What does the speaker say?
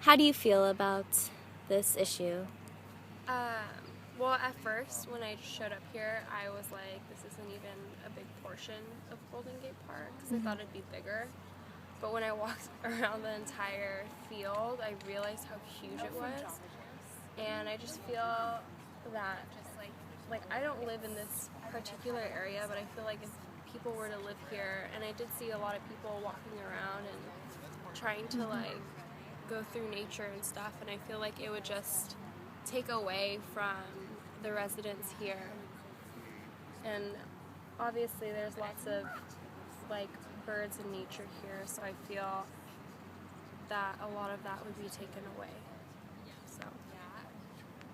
How do you feel about this issue? Well, at first, when I showed up here, I was like, this isn't even a big portion of Golden Gate Park, because I thought it'd be bigger. But when I walked around the entire field, I realized how huge it was. And I just feel that, like I don't live in this particular area, but I feel like if people were to live here, and I did see a lot of people walking around and trying to like go through nature and stuff, and I feel like it would just take away from the residents here. And obviously there's lots of like birds and nature here, so I feel that a lot of that would be taken away.